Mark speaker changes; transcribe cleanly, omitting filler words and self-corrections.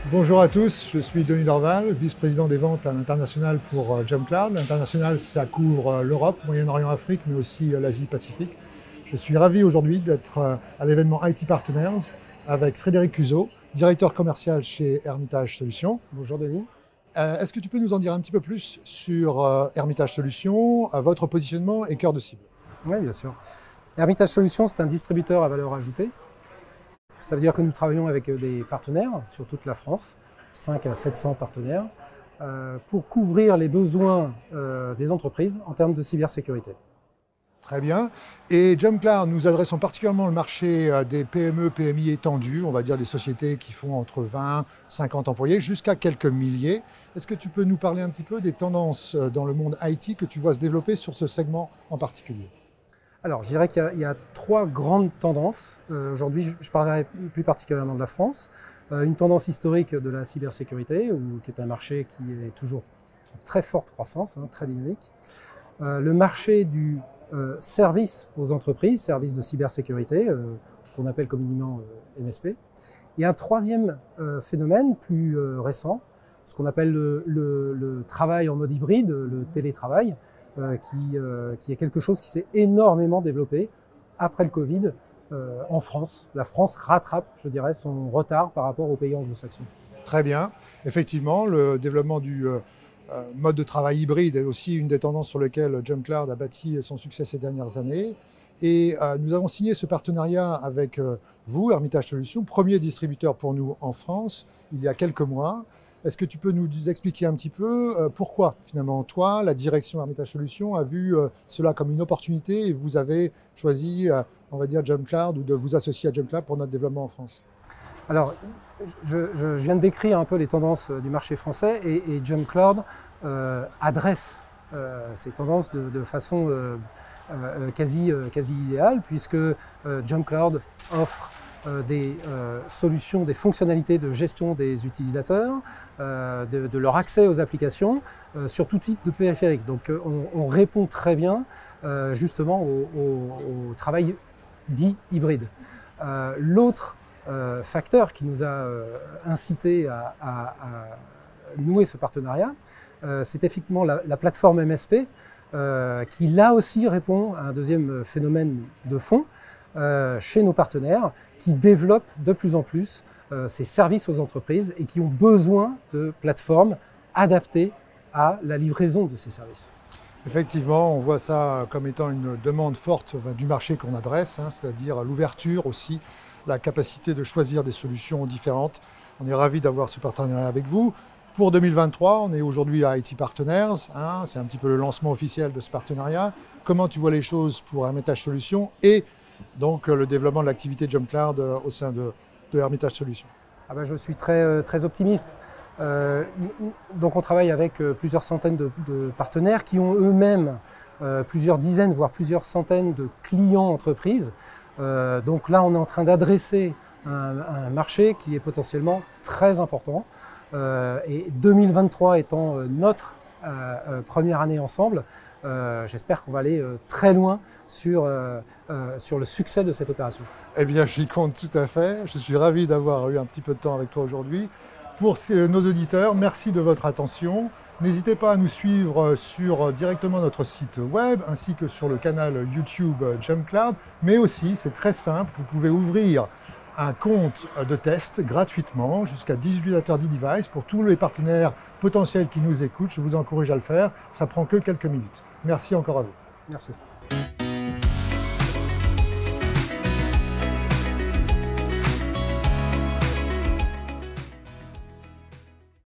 Speaker 1: Bonjour à tous, je suis Denis Dorval, vice-président des ventes à l'international pour Jumpcloud. L'international, ça couvre l'Europe, Moyen-Orient, Afrique, mais aussi l'Asie-Pacifique. Je suis ravi aujourd'hui d'être à l'événement IT Partners avec Frédéric Cuzeau, directeur commercial chez Hermitage Solutions.
Speaker 2: Bonjour Denis.
Speaker 1: Est-ce que tu peux nous en dire un petit peu plus sur Hermitage Solutions, votre positionnement et cœur de cible?
Speaker 2: Oui, bien sûr. Hermitage Solutions, c'est un distributeur à valeur ajoutée. Ça veut dire que nous travaillons avec des partenaires sur toute la France, 5 à 700 partenaires, pour couvrir les besoins des entreprises en termes de cybersécurité.
Speaker 1: Très bien. Et Jumpcloud, nous adressons particulièrement le marché des PME, PMI étendues, on va dire des sociétés qui font entre 20, 50 employés, jusqu'à quelques milliers. Est-ce que tu peux nous parler un petit peu des tendances dans le monde IT que tu vois se développer sur ce segment en particulier?
Speaker 2: Alors, je dirais qu'il y a trois grandes tendances. Aujourd'hui, je parlerai plus particulièrement de la France. Une tendance historique de la cybersécurité, qui est un marché qui est toujours en très forte croissance, très dynamique. Le marché du service aux entreprises, service de cybersécurité, qu'on appelle communément MSP. Et un troisième phénomène plus récent, ce qu'on appelle le travail en mode hybride, le télétravail, qui est quelque chose qui s'est énormément développé après le Covid en France. La France rattrape, je dirais, son retard par rapport aux pays anglo-saxons.
Speaker 1: Très bien. Effectivement, le développement du mode de travail hybride est aussi une des tendances sur lesquelles Jumpcloud a bâti son succès ces dernières années. Et nous avons signé ce partenariat avec vous, Hermitage Solutions, premier distributeur pour nous en France, il y a quelques mois. Est-ce que tu peux nous expliquer un petit peu pourquoi, finalement, toi, la direction Hermitage Solutions a vu cela comme une opportunité et vous avez choisi, on va dire, Jumpcloud ou de vous associer à Jumpcloud pour notre développement en France?
Speaker 2: Alors, je viens de décrire un peu les tendances du marché français et Jumpcloud adresse ces tendances de façon quasi idéale, puisque Jumpcloud offre des solutions, des fonctionnalités de gestion des utilisateurs, de leur accès aux applications sur tout type de périphérique. Donc on répond très bien justement au travail dit hybride. L'autre facteur qui nous a incité à nouer ce partenariat, c'est effectivement la plateforme MSP, qui là aussi répond à un deuxième phénomène de fond chez nos partenaires qui développent de plus en plus ces services aux entreprises et qui ont besoin de plateformes adaptées à la livraison de ces services.
Speaker 1: Effectivement, on voit ça comme étant une demande forte du marché qu'on adresse, c'est-à-dire l'ouverture aussi, la capacité de choisir des solutions différentes. On est ravis d'avoir ce partenariat avec vous. Pour 2023, on est aujourd'hui à IT Partners, c'est un petit peu le lancement officiel de ce partenariat. Comment tu vois les choses pour Hermitage Solutions et donc le développement de l'activité Jumpcloud au sein de Hermitage Solutions?
Speaker 2: Je suis très optimiste. Donc on travaille avec plusieurs centaines de partenaires qui ont eux-mêmes plusieurs dizaines, voire plusieurs centaines de clients entreprises. Donc là, on est en train d'adresser un marché qui est potentiellement très important. Et 2023 étant notre première année ensemble, j'espère qu'on va aller très loin sur le succès de cette opération.
Speaker 1: Eh bien, j'y compte tout à fait. Je suis ravi d'avoir eu un petit peu de temps avec toi aujourd'hui. Pour nos auditeurs, merci de votre attention. N'hésitez pas à nous suivre sur directement notre site web ainsi que sur le canal YouTube Jumpcloud. Mais aussi, c'est très simple, vous pouvez ouvrir un compte de test gratuitement jusqu'à 10 utilisateurs d'e-device pour tous les partenaires potentiels qui nous écoutent. Je vous encourage à le faire. Ça prend que quelques minutes. Merci encore à vous.
Speaker 2: Merci.